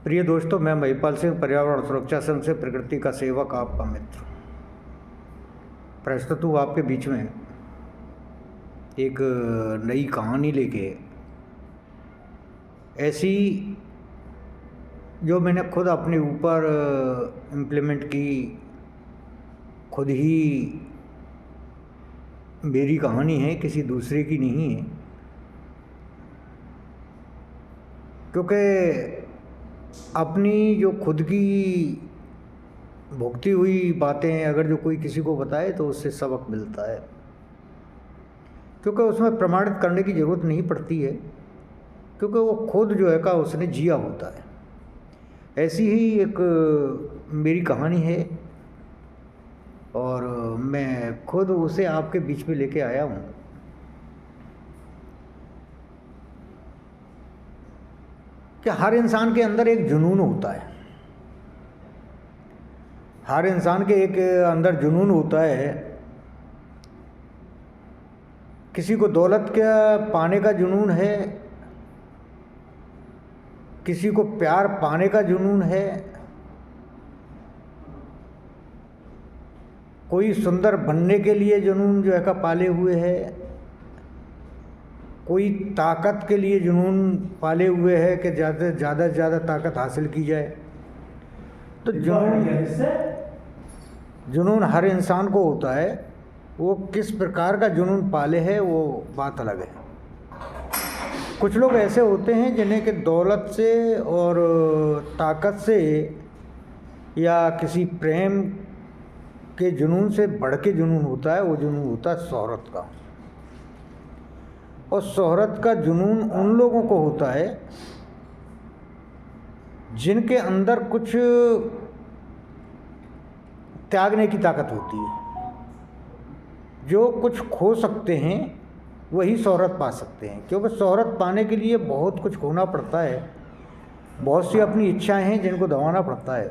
प्रिय दोस्तों, मैं महिपाल सिंह, पर्यावरण सुरक्षा संघ से प्रकृति का सेवक, आपका मित्र। प्रस्तुत हूँ आपके बीच में एक नई कहानी लेके, ऐसी जो मैंने खुद अपने ऊपर इम्प्लीमेंट की। खुद ही मेरी कहानी है, किसी दूसरे की नहीं है। क्योंकि अपनी जो खुद की भुगती हुई बातें अगर जो कोई किसी को बताए तो उससे सबक मिलता है, क्योंकि उसमें प्रमाणित करने की ज़रूरत नहीं पड़ती है, क्योंकि वो खुद जो है का उसने जिया होता है। ऐसी ही एक मेरी कहानी है और मैं खुद उसे आपके बीच में लेके आया हूँ। कि हर इंसान के अंदर एक जुनून होता है, हर इंसान के एक अंदर जुनून होता है। किसी को दौलत का पाने का जुनून है, किसी को प्यार पाने का जुनून है, कोई सुंदर बनने के लिए जुनून जो है का पाले हुए है, कोई ताकत के लिए जुनून पाले हुए है कि ज़्यादा से ज़्यादा ताकत हासिल की जाए। तो जुनून हर इंसान को होता है। वो किस प्रकार का जुनून पाले है वो बात अलग है। कुछ लोग ऐसे होते हैं जिन्हें कि दौलत से और ताकत से या किसी प्रेम के जुनून से बढ़ के जुनून होता है। वो जुनून होता है शोहरत का। और शोहरत का जुनून उन लोगों को होता है जिनके अंदर कुछ त्यागने की ताकत होती है। जो कुछ खो सकते हैं वही शोहरत पा सकते हैं, क्योंकि शोहरत पाने के लिए बहुत कुछ खोना पड़ता है। बहुत सी अपनी इच्छाएं हैं जिनको दबाना पड़ता है,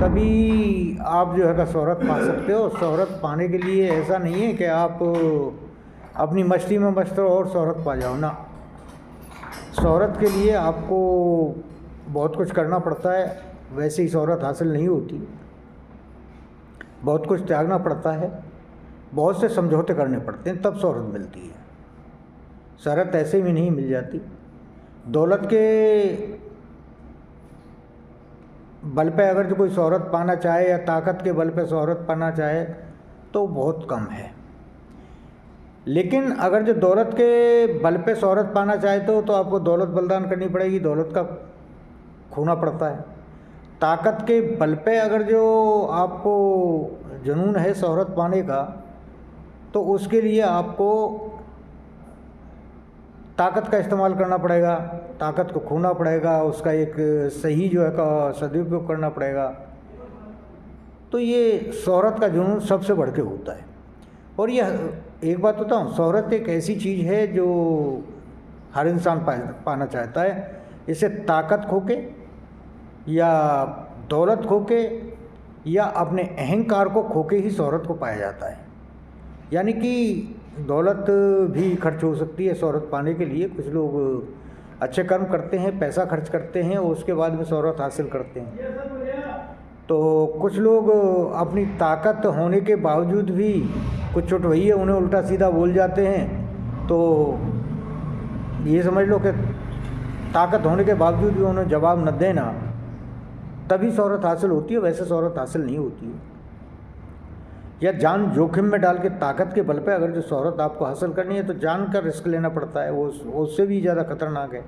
तभी आप जो है का शोहरत पा सकते हो। शोहरत पाने के लिए ऐसा नहीं है कि आप अपनी मस्ती में मस्त रहो और शोहरत पा जाओ ना। शोहरत के लिए आपको बहुत कुछ करना पड़ता है, वैसे ही शोहरत हासिल नहीं होती। बहुत कुछ त्यागना पड़ता है, बहुत से समझौते करने पड़ते हैं, तब शोहरत मिलती है। शोहरत ऐसे भी नहीं मिल जाती। दौलत के बल पे अगर जो कोई शोहरत पाना चाहे या ताकत के बल पे शोहरत पाना चाहे तो बहुत कम है। लेकिन अगर जो दौलत के बल पे शोहरत पाना चाहते हो तो आपको दौलत बलिदान करनी पड़ेगी, दौलत का खोना पड़ता है। ताकत के बल पे अगर जो आपको जुनून है शोहरत पाने का तो उसके लिए आपको ताकत का इस्तेमाल करना पड़ेगा, ताकत को खोना पड़ेगा, उसका एक सही जो है का सदुपयोग करना पड़ेगा। तो ये शोहरत का जुनून सबसे बढ़ के होता है। और यह एक बात बताऊँ, शोहरत एक ऐसी चीज़ है जो हर इंसान पाना चाहता है। इसे ताकत खो के या दौलत खो के या अपने अहंकार को खो के ही शोहरत को पाया जाता है। यानी कि दौलत भी खर्च हो सकती है शोहरत पाने के लिए। कुछ लोग अच्छे कर्म करते हैं, पैसा खर्च करते हैं और उसके बाद में शोहरत हासिल करते हैं। तो कुछ लोग अपनी ताकत होने के बावजूद भी कुछ चुटवैये उन्हें उल्टा सीधा बोल जाते हैं। तो ये समझ लो कि ताकत होने के बावजूद भी उन्हें जवाब न देना, तभी शोहरत हासिल होती है, वैसे शोहरत हासिल नहीं होती है। या जान जोखिम में डाल के ताकत के बल पे अगर जो शोहरत आपको हासिल करनी है तो जान का रिस्क लेना पड़ता है, वो उससे भी ज़्यादा खतरनाक है।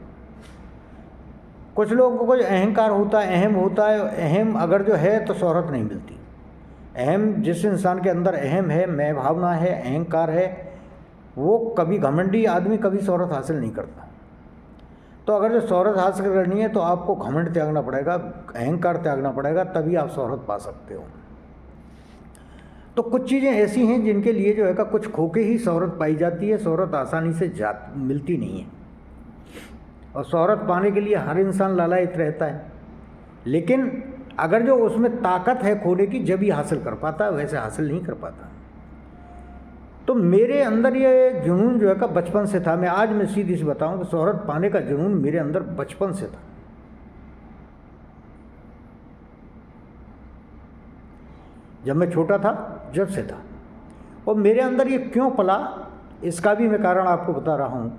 कुछ लोगों को कोई अहंकार होता है, अहम होता है। अहम अगर जो है तो शोहरत नहीं मिलती। अहम जिस इंसान के अंदर अहम है, मैं भावना है, अहंकार है, वो कभी घमंडी आदमी कभी शोहरत हासिल नहीं करता। तो अगर जो शोहरत हासिल करनी है तो आपको घमंड त्यागना पड़ेगा, अहंकार त्यागना पड़ेगा, तभी आप शोहरत पा सकते हो। तो कुछ चीज़ें ऐसी हैं जिनके लिए जो है का कुछ खो के ही शोहरत पाई जाती है। शोहरत आसानी से मिलती नहीं है। और शोहरत पाने के लिए हर इंसान लालायित रहता है, लेकिन अगर जो उसमें ताकत है खोने की, जब ही हासिल कर पाता है, वैसे हासिल नहीं कर पाता। तो मेरे अंदर ये जुनून जो है का बचपन से था। मैं आज मैं सीधी सी बताऊं कि शोहरत पाने का जुनून मेरे अंदर बचपन से था। जब मैं छोटा था जब से था। और मेरे अंदर ये क्यों पला, इसका भी मैं कारण आपको बता रहा हूँ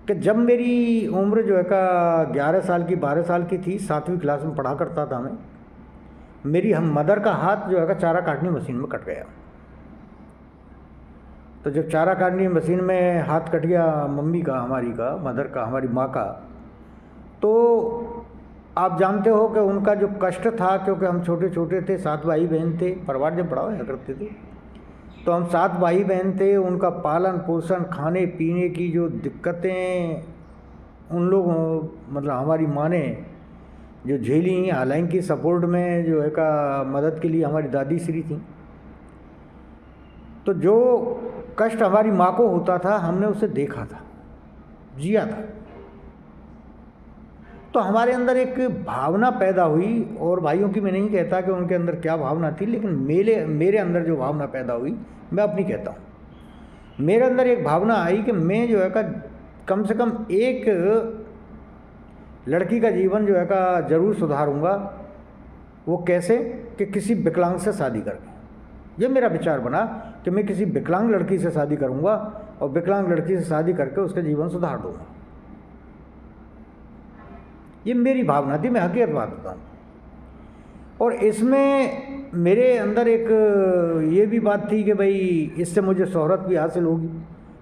कि जब मेरी उम्र जो है का 11 साल की 12 साल की थी, 7वीं क्लास में पढ़ा करता था मैं, मेरी हम मदर का हाथ जो है का चारा काटने मशीन में कट गया। तो जब चारा काटने मशीन में हाथ कट गया मम्मी का, हमारी का, मदर का, हमारी माँ का, तो आप जानते हो कि उनका जो कष्ट था, क्योंकि हम छोटे छोटे थे, 7 भाई बहन थे, परिवार जब बड़ा होया करते थे, तो हम 7 भाई बहन थे, उनका पालन पोषण, खाने पीने की जो दिक्कतें उन लोग मतलब हमारी माँ ने जो झेली, हालांकि सपोर्ट में जो है का मदद के लिए हमारी दादी श्री थी। तो जो कष्ट हमारी माँ को होता था हमने उसे देखा था, जिया था। तो हमारे अंदर एक भावना पैदा हुई, और भाइयों की मैं नहीं कहता कि उनके अंदर क्या भावना थी, लेकिन मेरे अंदर जो भावना पैदा हुई मैं अपनी कहता हूँ। मेरे अंदर एक भावना आई कि मैं जो है का कम से कम एक लड़की का जीवन जो है का ज़रूर सुधारूंगा। वो कैसे, कि किसी विकलांग से शादी करके। ये मेरा विचार बना कि मैं किसी विकलांग लड़की से शादी करूंगा और विकलांग लड़की से शादी करके उसका जीवन सुधार दूंगा। ये मेरी भावना थी, मैं हकीकत बात बताऊँ। और इसमें मेरे अंदर एक ये भी बात थी कि भाई इससे मुझे शोहरत भी हासिल होगी,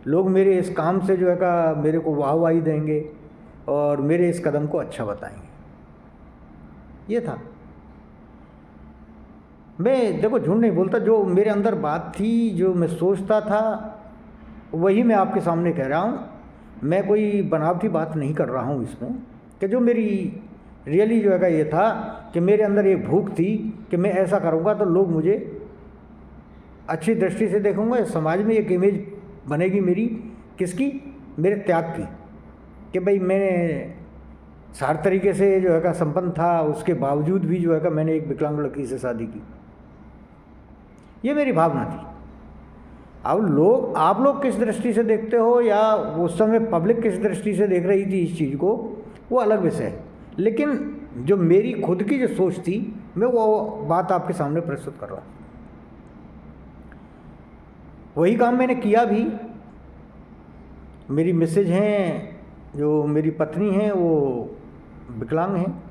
लोग मेरे इस काम से जो है का मेरे को वाहवाही देंगे और मेरे इस कदम को अच्छा बताएंगे। ये था। मैं देखो झूठ नहीं बोलता, जो मेरे अंदर बात थी, जो मैं सोचता था, वही मैं आपके सामने कह रहा हूँ। मैं कोई बनावटी बात नहीं कर रहा हूँ इसमें, कि जो मेरी रियली जो है का ये था कि मेरे अंदर एक भूख थी कि मैं ऐसा करूँगा तो लोग मुझे अच्छी दृष्टि से देखूँगा, समाज में एक इमेज बनेगी मेरी, किसकी, मेरे त्याग की, कि भाई मैंने हर तरीके से जो है का संपन्न था, उसके बावजूद भी जो है का मैंने एक विकलांग लड़की से शादी की। ये मेरी भावना थी। अब आप लोग किस दृष्टि से देखते हो, या उस समय पब्लिक किस दृष्टि से देख रही थी इस चीज़ को, वो अलग विषय है। लेकिन जो मेरी खुद की जो सोच थी, मैं वो बात आपके सामने प्रस्तुत कर रहा हूँ। वही काम मैंने किया भी। मेरी मिसेज हैं, जो मेरी पत्नी हैं, वो विकलांग हैं,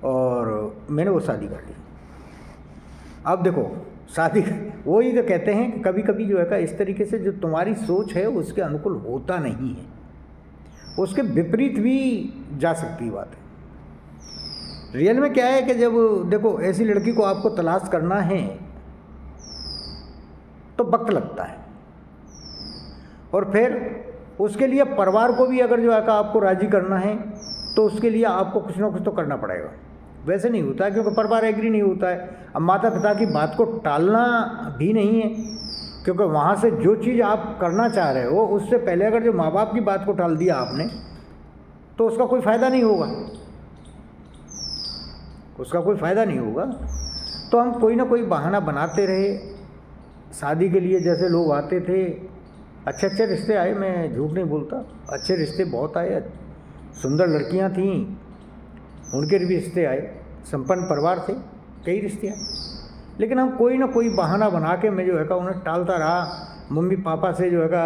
और मैंने वो शादी कर ली। अब देखो शादी, वो ही तो कहते हैं कि कभी कभी जो है का इस तरीके से जो तुम्हारी सोच है उसके अनुकूल होता नहीं है, उसके विपरीत भी जा सकती है बात है। रियल में क्या है कि जब देखो ऐसी लड़की को आपको तलाश करना है तो वक्त लगता है, और फिर उसके लिए परिवार को भी अगर जो है का आपको राजी करना है तो उसके लिए आपको कुछ ना कुछ तो करना पड़ेगा। वैसे नहीं होता है, क्योंकि परिवार एग्री नहीं होता है। अब माता पिता की बात को टालना भी नहीं है, क्योंकि वहाँ से जो चीज़ आप करना चाह रहे हो उससे पहले अगर जो माँ बाप की बात को टाल दिया आपने तो उसका कोई फ़ायदा नहीं होगा, उसका कोई फ़ायदा नहीं होगा। तो हम कोई ना कोई बहाना बनाते रहे शादी के लिए। जैसे लोग आते थे, अच्छे अच्छे रिश्ते आए, मैं झूठ नहीं बोलता, अच्छे रिश्ते बहुत आए, सुंदर लड़कियां थीं, उनके भी रिश्ते आए, संपन्न परिवार थे, कई रिश्ते आए। लेकिन हम कोई ना कोई बहाना बना के मैं जो है का उन्हें टालता रहा। मम्मी पापा से जो है का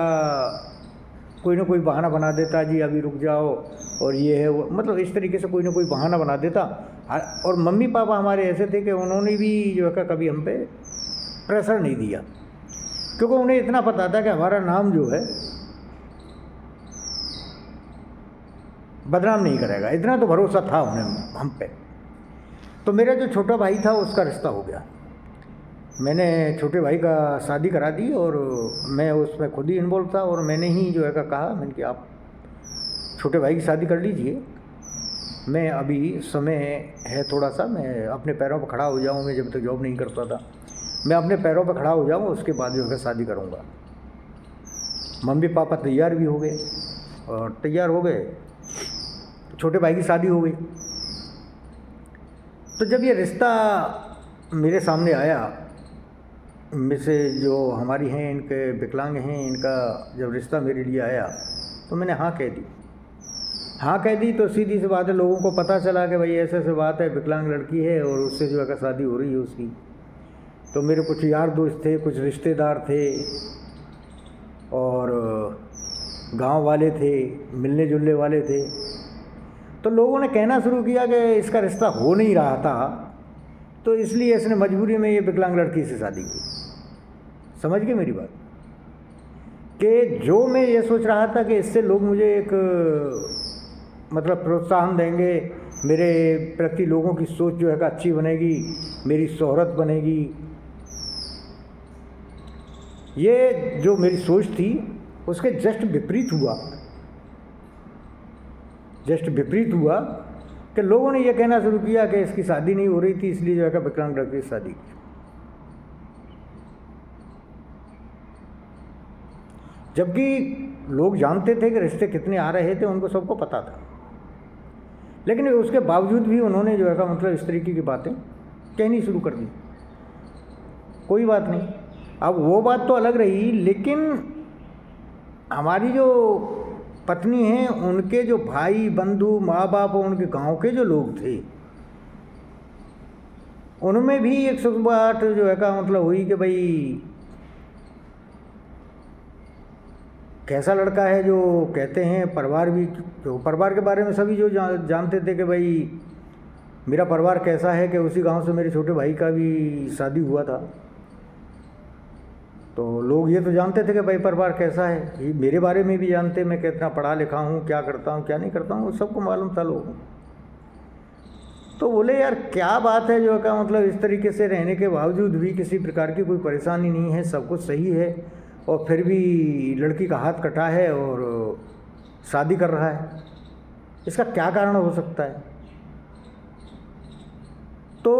कोई ना कोई बहाना बना देता, जी अभी रुक जाओ, और ये है वो, मतलब इस तरीके से कोई ना कोई बहाना बना देता। और मम्मी पापा हमारे ऐसे थे कि उन्होंने भी जो है का कभी हम पे प्रेशर नहीं दिया, क्योंकि उन्हें इतना पता था कि हमारा नाम जो है बदनाम नहीं करेगा, इतना तो भरोसा था उन्हें हम पे। तो मेरा जो छोटा भाई था उसका रिश्ता हो गया, मैंने छोटे भाई का शादी करा दी, और मैं उसमें खुद ही इन्वॉल्व था, और मैंने ही जो है का कहा, मैंने कि आप छोटे भाई की शादी कर लीजिए, मैं अभी समय है थोड़ा सा, मैं अपने पैरों पर खड़ा हो जाऊँ, मैं जब तक जॉब नहीं करता था, मैं अपने पैरों पर खड़ा हो जाऊँ, उसके बाद जो है शादी करूँगा। मम्मी पापा तैयार भी हो गए, और तैयार हो गए, छोटे भाई की शादी हो गई। तो जब ये रिश्ता मेरे सामने आया, में से जो हमारी हैं, इनके विकलांग हैं, इनका जब रिश्ता मेरे लिए आया तो मैंने हाँ कह दी। हाँ कह दी तो सीधी सी बात है, लोगों को पता चला कि भाई ऐसे ऐसे बात है, विकलांग लड़की है और उससे जो है कि शादी हो रही है उसकी। तो मेरे कुछ यार दोस्त थे, कुछ रिश्तेदार थे और गांव वाले थे, मिलने जुलने वाले थे। तो लोगों ने कहना शुरू किया कि इसका रिश्ता हो नहीं रहा था, तो इसलिए इसने मजबूरी में ये विकलांग लड़की से शादी की। समझ गए मेरी बात? कि जो मैं ये सोच रहा था कि इससे लोग मुझे एक मतलब प्रोत्साहन देंगे, मेरे प्रति लोगों की सोच जो है कि अच्छी बनेगी, मेरी शोहरत बनेगी, ये जो मेरी सोच थी उसके जस्ट विपरीत हुआ। जस्ट विपरीत हुआ कि लोगों ने यह कहना शुरू किया कि इसकी शादी नहीं हो रही थी, इसलिए जो है कि विकलांग लड़की से शादी की। जबकि लोग जानते थे कि रिश्ते कितने आ रहे थे, उनको सबको पता था, लेकिन उसके बावजूद भी उन्होंने जो है का मतलब इस तरीके की बातें कहनी शुरू कर दी। कोई बात नहीं, अब वो बात तो अलग रही, लेकिन हमारी जो पत्नी हैं उनके जो भाई बंधु माँ बाप और उनके गांव के जो लोग थे, उनमें भी एक सुसबाहट जो है का मतलब हुई कि भाई कैसा लड़का है, जो कहते हैं परिवार भी, जो परिवार के बारे में सभी जो जानते थे कि भाई मेरा परिवार कैसा है, कि उसी गांव से मेरे छोटे भाई का भी शादी हुआ था। तो लोग ये तो जानते थे कि भाई परिवार कैसा है, ये मेरे बारे में भी जानते, मैं कितना पढ़ा लिखा हूँ, क्या करता हूँ क्या नहीं करता हूँ, सबको मालूम था लोगों को। तो बोले यार क्या बात है जो का मतलब इस तरीके से रहने के बावजूद भी किसी प्रकार की कोई परेशानी नहीं है, सब कुछ सही है, और फिर भी लड़की का हाथ कटा है और शादी कर रहा है, इसका क्या कारण हो सकता है? तो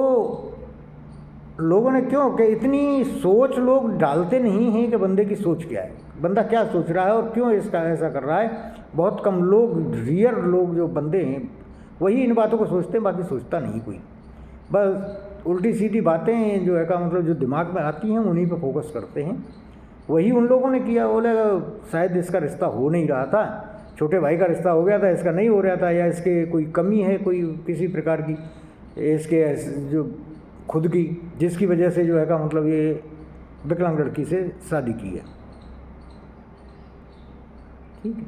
लोगों ने क्यों कि इतनी सोच लोग डालते नहीं हैं कि बंदे की सोच क्या है, बंदा क्या सोच रहा है और क्यों इसका ऐसा कर रहा है। बहुत कम लोग, रियर लोग जो बंदे हैं वही इन बातों को सोचते हैं, बाकी सोचता नहीं कोई। बस उल्टी सीधी बातें जो है का मतलब जो दिमाग में आती हैं उन्हीं पे फोकस करते हैं। वही उन लोगों ने किया। बोले शायद इसका रिश्ता हो नहीं रहा था, छोटे भाई का रिश्ता हो गया था, इसका नहीं हो रहा था, या इसके कोई कमी है कोई किसी प्रकार की इसके जो खुद की, जिसकी वजह से जो है का मतलब ये विकलांग लड़की से शादी की है। ठीक है,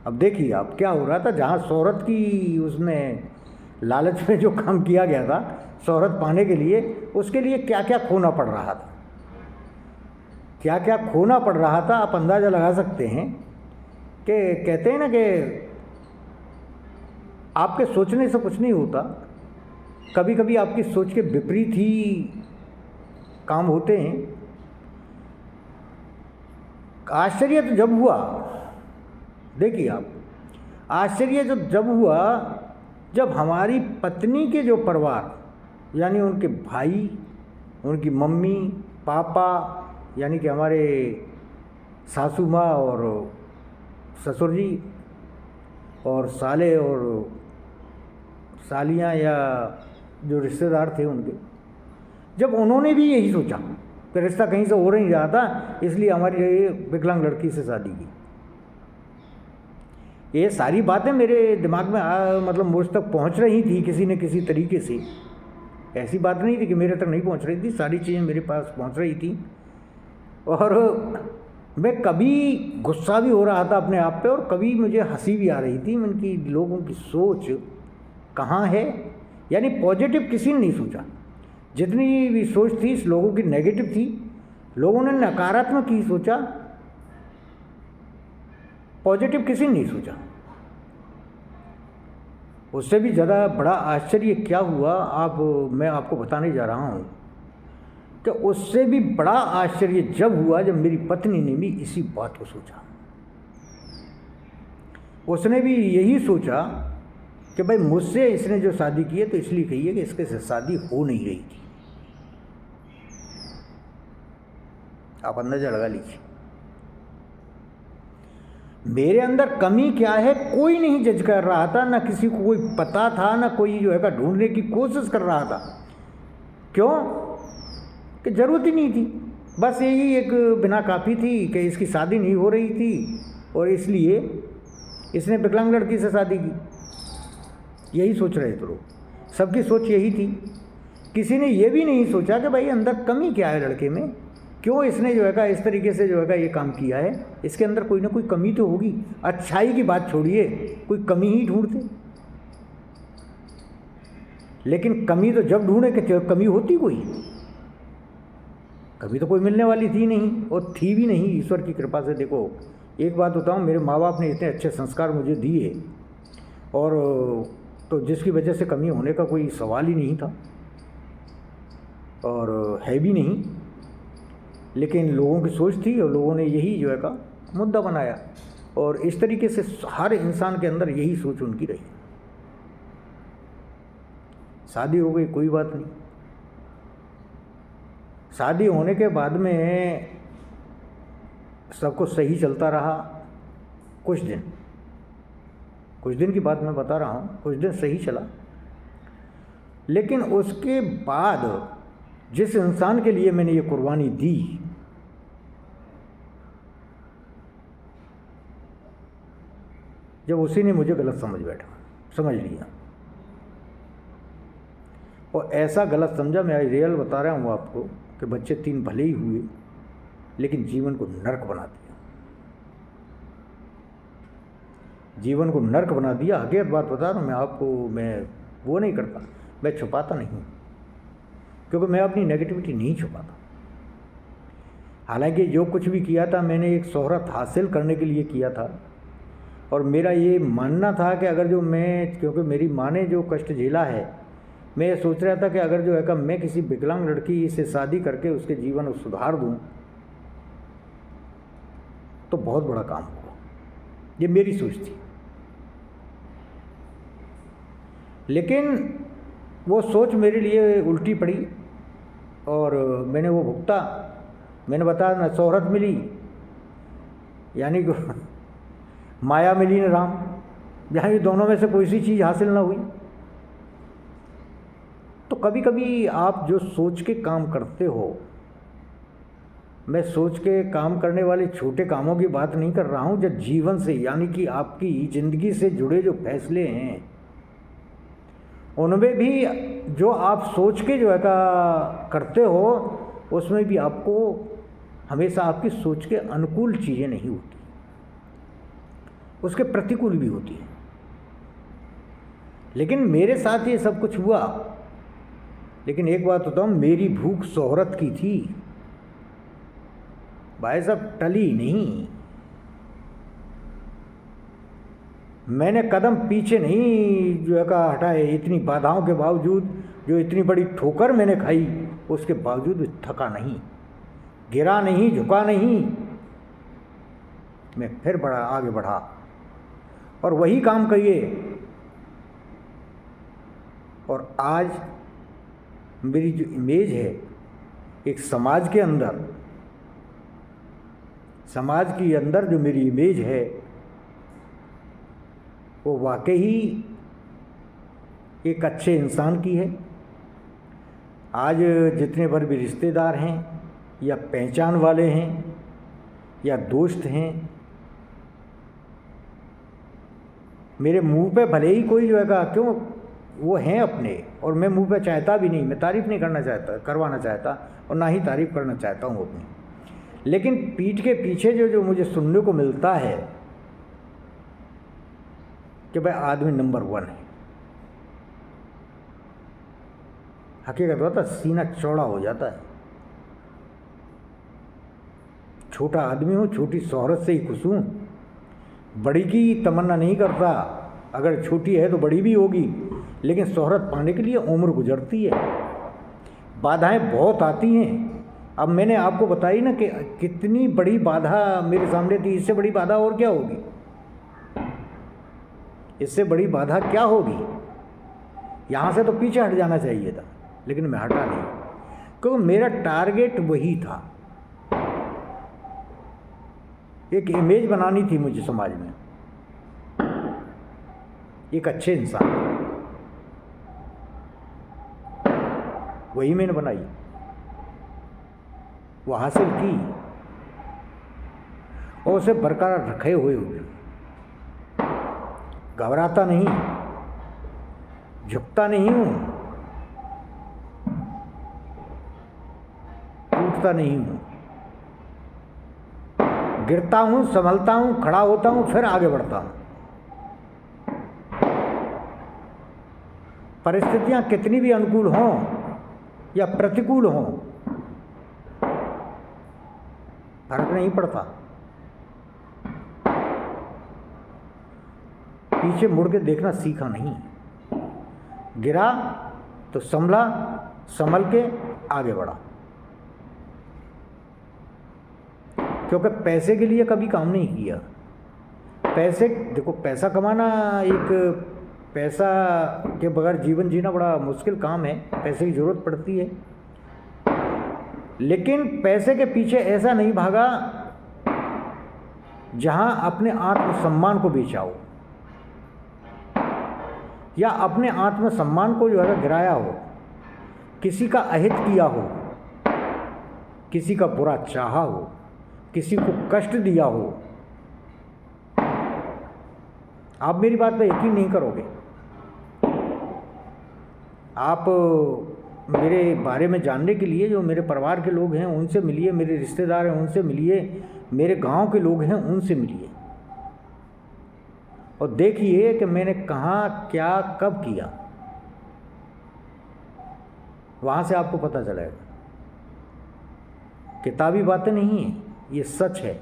अब देखिए आप क्या हो रहा था, जहाँ शोहरत की उसमें लालच में जो काम किया गया था शोहरत पाने के लिए, उसके लिए क्या क्या खोना पड़ रहा था, क्या क्या खोना पड़ रहा था। आप अंदाज़ा लगा सकते हैं कि कहते हैं ना कि आपके सोचने से कुछ नहीं होता, कभी कभी आपकी सोच के विपरीत ही काम होते हैं। आश्चर्य तो जब हुआ, देखिए आप, आश्चर्य तो जब हुआ जब हमारी पत्नी के जो परिवार, यानी उनके भाई, उनकी मम्मी पापा, यानी कि हमारे सासू माँ और ससुर जी और साले और सालियाँ या जो रिश्तेदार थे उनके, जब उन्होंने भी यही सोचा कि रिश्ता कहीं से हो नहीं रहा था, इसलिए हमारी ये विकलांग लड़की से शादी की। ये सारी बातें मेरे दिमाग में मतलब मुझ तक पहुंच रही थी किसी न किसी तरीके से। ऐसी बात नहीं थी कि मेरे तक नहीं पहुंच रही थी, सारी चीज़ें मेरे पास पहुंच रही थी। और मैं कभी गुस्सा भी हो रहा था अपने आप पे, और कभी मुझे हंसी भी आ रही थी। उनकी लोगों की सोच कहाँ है, यानी पॉजिटिव किसी ने नहीं सोचा। जितनी भी सोच थी लोगों की नेगेटिव थी, लोगों ने नकारात्मक ही सोचा, पॉजिटिव किसी ने नहीं सोचा। उससे भी ज़्यादा बड़ा आश्चर्य क्या हुआ, मैं आपको बताने जा रहा हूँ कि उससे भी बड़ा आश्चर्य जब हुआ जब मेरी पत्नी ने भी इसी बात को सोचा। उसने भी यही सोचा कि भाई मुझसे इसने जो शादी की है तो इसलिए कही है कि इसके से शादी हो नहीं रही थी। आप अंदाजा लगा लीजिए मेरे अंदर कमी क्या है। कोई नहीं जज कर रहा था, ना किसी को कोई पता था, ना कोई जो है ढूंढने की कोशिश कर रहा था। क्यों कि ज़रूरत ही नहीं थी, बस यही एक बिना काफ़ी थी कि इसकी शादी नहीं हो रही थी और इसलिए इसने विकलांग लड़की से शादी की, यही सोच रहे थे लोग, सबकी सोच यही थी। किसी ने ये भी नहीं सोचा कि भाई अंदर कमी क्या है लड़के में, क्यों इसने जो है का इस तरीके से जो है का ये काम किया है, इसके अंदर कोई ना कोई कमी तो होगी। अच्छाई की बात छोड़िए, कोई कमी ही ढूंढते। लेकिन कमी तो जब ढूंढे कि कमी होती कोई, कभी तो कोई मिलने वाली थी नहीं, और थी भी नहीं ईश्वर की कृपा से। देखो एक बात बताऊँ, मेरे माँ बाप ने इतने अच्छे संस्कार मुझे दिए, और तो जिसकी वजह से कमी होने का कोई सवाल ही नहीं था, और है भी नहीं। लेकिन लोगों की सोच थी, और लोगों ने यही जो है का मुद्दा बनाया, और इस तरीके से हर इंसान के अंदर यही सोच उनकी रही। शादी हो गई, कोई बात नहीं। शादी होने के बाद में सब कुछ सही चलता रहा कुछ दिन की बात मैं बता रहा हूँ, कुछ दिन सही चला। लेकिन उसके बाद जिस इंसान के लिए मैंने ये कुर्बानी दी, जब उसी ने मुझे गलत समझ लिया, और ऐसा गलत समझा, मैं रियल बता रहा हूँ आपको, कि बच्चे 3 भले ही हुए, लेकिन जीवन को नर्क बना दिया। जीवन को नर्क बना दिया। हकीकत बात बता रहा हूँ मैं आपको, मैं वो नहीं करता, मैं छुपाता नहीं, क्योंकि मैं अपनी नेगेटिविटी नहीं छुपाता। हालांकि जो कुछ भी किया था मैंने एक शोहरत हासिल करने के लिए किया था, और मेरा ये मानना था कि अगर जो मैं, क्योंकि मेरी माँ ने जो कष्ट झेला है, मैं ये सोच रहा था कि अगर जो है कि मैं किसी विकलांग लड़की से शादी करके उसके जीवन को सुधार दूं तो बहुत बड़ा काम होगा। ये मेरी सोच थी। लेकिन वो सोच मेरे लिए उल्टी पड़ी, और मैंने वो भुगता। मैंने बताया ना, शोहरत मिली, यानी माया मिली न राम, जहाँ ये दोनों में से कोई सी चीज़ हासिल ना हुई। तो कभी कभी आप जो सोच के काम करते हो, मैं सोच के काम करने वाले छोटे कामों की बात नहीं कर रहा हूँ, जब जीवन से, यानी कि आपकी ज़िंदगी से जुड़े जो फैसले हैं, उनमें भी जो आप सोच के जो है का करते हो, उसमें भी आपको हमेशा आपकी सोच के अनुकूल चीज़ें नहीं होती, उसके प्रतिकूल भी होती है। लेकिन मेरे साथ ये सब कुछ हुआ। लेकिन एक बात बताऊँ, मेरी भूख शोहरत की थी भाई साहब, टली नहीं। मैंने कदम पीछे नहीं जो है का हटाए, इतनी बाधाओं के बावजूद, जो इतनी बड़ी ठोकर मैंने खाई, उसके बावजूद थका नहीं, गिरा नहीं, झुका नहीं, मैं फिर आगे बढ़ा, और वही काम करिए। और आज मेरी जो इमेज है एक समाज के अंदर, समाज के अंदर जो मेरी इमेज है, वो वाकई ही एक अच्छे इंसान की है। आज जितने भर भी रिश्तेदार हैं, या पहचान वाले हैं, या दोस्त हैं, मेरे मुंह पे भले ही कोई जो है क्यों, वो हैं अपने, और मैं मुंह पे चाहता भी नहीं, मैं तारीफ़ नहीं करवाना चाहता, और ना ही तारीफ़ करना चाहता हूँ अपनी। लेकिन पीठ के पीछे जो मुझे सुनने को मिलता है कि भाई आदमी नंबर 1 है, हकीकत होता सीना चौड़ा हो जाता है। छोटा आदमी हूँ, छोटी शोहरत से ही खुश हूँ, बड़ी की तमन्ना नहीं करता। अगर छोटी है तो बड़ी भी होगी, लेकिन शोहरत पाने के लिए उम्र गुजरती है, बाधाएं बहुत आती हैं। अब मैंने आपको बताई ना कि कितनी बड़ी बाधा मेरे सामने थी, इससे बड़ी बाधा और क्या होगी, इससे बड़ी बाधा क्या होगी। यहाँ से तो पीछे हट जाना चाहिए था, लेकिन मैं हटा नहीं, क्योंकि मेरा टारगेट वही था। एक इमेज बनानी थी मुझे समाज में, एक अच्छे इंसान, वही मैंने बनाई, वो हासिल की, और उसे बरकरार रखे हुए घबराता नहीं, झुकता नहीं हूँ, टूटता नहीं हूँ, गिरता हूँ, संभलता हूँ, खड़ा होता हूँ, फिर आगे बढ़ता हूँ। परिस्थितियाँ कितनी भी अनुकूल हों या प्रतिकूल हों, फर्क नहीं पड़ता। पीछे मुड़ के देखना सीखा नहीं, गिरा तो संभला, संभल के आगे बढ़ा। क्योंकि पैसे के लिए कभी काम नहीं किया। पैसे, देखो पैसा कमाना, एक पैसा के बगैर जीवन जीना बड़ा मुश्किल काम है, पैसे की ज़रूरत पड़ती है। लेकिन पैसे के पीछे ऐसा नहीं भागा जहां अपने आत्मसम्मान को बेचा हो, या अपने आत्मसम्मान को जो है गिराया हो, किसी का अहित किया हो, किसी का बुरा चाहा हो, किसी को कष्ट दिया हो। आप मेरी बात पर यकीन नहीं करोगे। आप मेरे बारे में जानने के लिए जो मेरे परिवार के लोग हैं उनसे मिलिए, मेरे रिश्तेदार हैं उनसे मिलिए, मेरे गांव के लोग हैं उनसे मिलिए, और देखिए कि मैंने कहाँ क्या कब किया। वहाँ से आपको पता चलेगा। किताबी बातें नहीं है, ये सच है।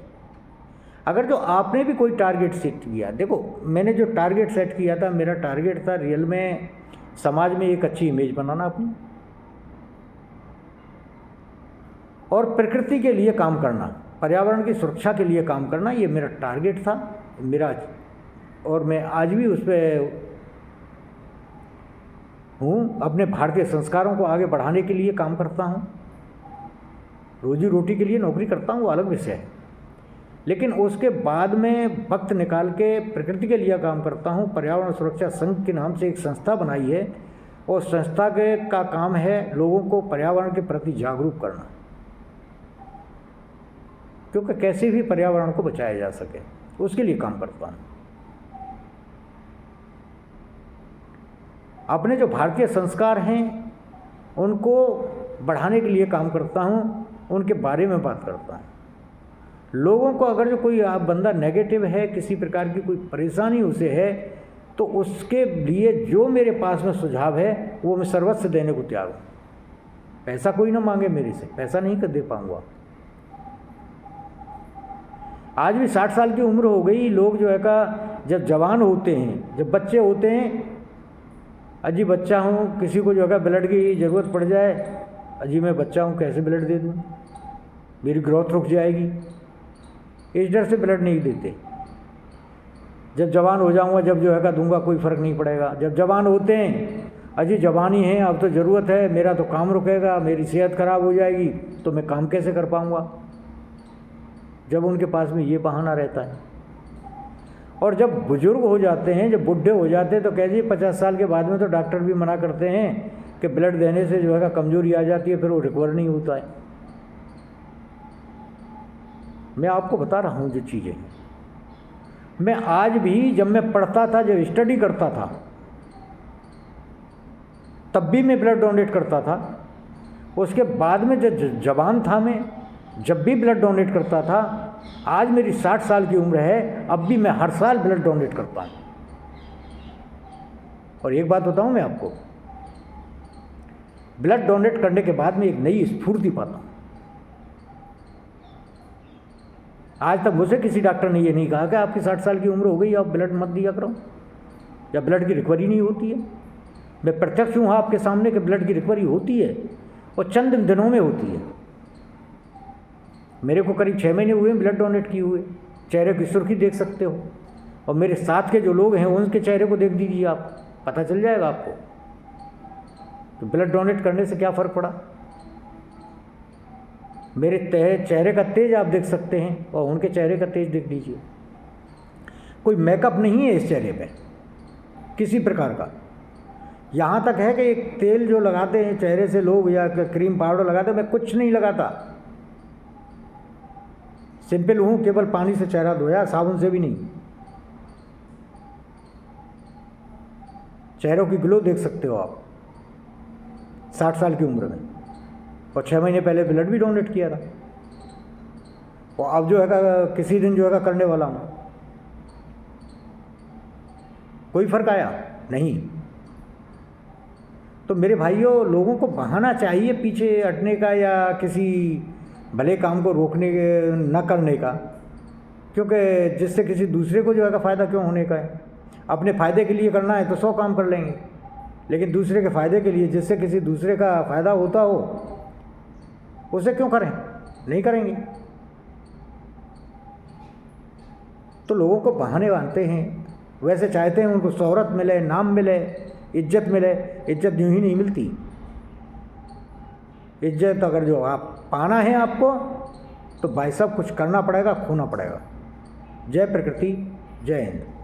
अगर जो आपने भी कोई टारगेट सेट किया, देखो मैंने जो टारगेट सेट किया था, मेरा टारगेट था रियल में समाज में एक अच्छी इमेज बनाना अपनी, और प्रकृति के लिए काम करना, पर्यावरण की सुरक्षा के लिए काम करना, ये मेरा टारगेट था मेरा। और मैं आज भी उस पर हूँ। अपने भारतीय संस्कारों को आगे बढ़ाने के लिए काम करता हूँ, रोजी रोटी के लिए नौकरी करता हूँ, वो अलग विषय है। लेकिन उसके बाद में वक्त निकाल के प्रकृति के लिए काम करता हूँ। पर्यावरण सुरक्षा संघ के नाम से एक संस्था बनाई है, और संस्था के का काम है लोगों को पर्यावरण के प्रति जागरूक करना, क्योंकि कैसे भी पर्यावरण को बचाया जा सके, उसके लिए काम करता हूँ। अपने जो भारतीय संस्कार हैं उनको बढ़ाने के लिए काम करता हूँ, उनके बारे में बात करता हूँ। लोगों को अगर जो कोई बंदा नेगेटिव है, किसी प्रकार की कोई परेशानी उसे है, तो उसके लिए जो मेरे पास में सुझाव है वो मैं सर्वस्व देने को तैयार हूँ। पैसा कोई ना मांगे मेरे से, पैसा नहीं कर दे पाऊँगा। आज भी 60 साल की उम्र हो गई, लोग जो है का जब जवान होते हैं, जब बच्चे होते हैं, अजी बच्चा हूँ, किसी को जो है ब्लड की ज़रूरत पड़ जाए, अजी मैं बच्चा हूँ कैसे ब्लड दे दूँ, मेरी ग्रोथ रुक जाएगी, इस डर से ब्लड नहीं देते। जब जवान हो जाऊँगा, जब जो है का दूंगा, कोई फ़र्क नहीं पड़ेगा। जब जवान होते हैं, अजी जवानी है, अब तो ज़रूरत है, मेरा तो काम रुकेगा, मेरी सेहत खराब हो जाएगी, तो मैं काम कैसे कर पाऊँगा। जब उनके पास में ये बहाना रहता है। और जब बुजुर्ग हो जाते हैं, जब बुढ़े हो जाते हैं, तो कह दीजिए 50 साल के बाद में तो डॉक्टर भी मना करते हैं कि ब्लड देने से जो है कमजोरी आ जाती है, फिर वो रिकवर नहीं होता है। मैं आपको बता रहा हूँ जो चीज़ें, मैं आज भी जब मैं पढ़ता था, जब स्टडी करता था, तब भी मैं ब्लड डोनेट करता था। उसके बाद में जब जवान था, मैं जब भी ब्लड डोनेट करता था। आज मेरी 60 साल की उम्र है, अब भी मैं हर साल ब्लड डोनेट करता हूँ। और एक बात बताऊँ मैं आपको, ब्लड डोनेट करने के बाद में एक नई स्फूर्ति पाता हूँ। आज तक मुझे किसी डॉक्टर ने ये नहीं कहा कि आपकी 60 साल की उम्र हो गई, आप ब्लड मत दिया करो, या ब्लड की रिकवरी नहीं होती है। मैं प्रत्यक्ष हूँ आपके सामने कि ब्लड की रिकवरी होती है, और चंद दिनों में होती है। मेरे को करीब 6 महीने हुए ब्लड डोनेट किए हुए, चेहरे की सुर्खी देख सकते हो। और मेरे साथ के जो लोग हैं उनके चेहरे को देख दीजिए, आप पता चल जाएगा आपको तो ब्लड डोनेट करने से क्या फ़र्क पड़ा। मेरे चेहरे का तेज आप देख सकते हैं, और उनके चेहरे का तेज देख लीजिए। कोई मेकअप नहीं है इस चेहरे पे किसी प्रकार का। यहाँ तक है कि एक तेल जो लगाते हैं चेहरे से लोग, या क्रीम पाउडर लगाते हैं, मैं कुछ नहीं लगाता। सिंपल हूँ, केवल पानी से चेहरा धोया, साबुन से भी नहीं। चेहरों की ग्लो देख सकते हो आप 60 साल की उम्र में, और 6 महीने पहले ब्लड भी डोनेट किया था, और अब जो है किसी दिन जो है करने वाला हूँ। कोई फर्क आया नहीं। तो मेरे भाइयों, लोगों को बहाना चाहिए पीछे हटने का या किसी भले काम को रोकने न करने का, क्योंकि जिससे किसी दूसरे को जो है फ़ायदा क्यों होने का है। अपने फ़ायदे के लिए करना है तो 100 काम कर लेंगे, लेकिन दूसरे के फ़ायदे के लिए, जिससे किसी दूसरे का फ़ायदा होता हो, उसे क्यों करें? नहीं करेंगे। तो लोगों को बहाने बांधते हैं, वैसे चाहते हैं उनको शोहरत मिले, नाम मिले, इज्जत मिले। इज्जत यूँ ही नहीं मिलती। इज्जत अगर जो आप पाना है आपको, तो भाई साहब कुछ करना पड़ेगा, खोना पड़ेगा। जय प्रकृति, जय हिंद।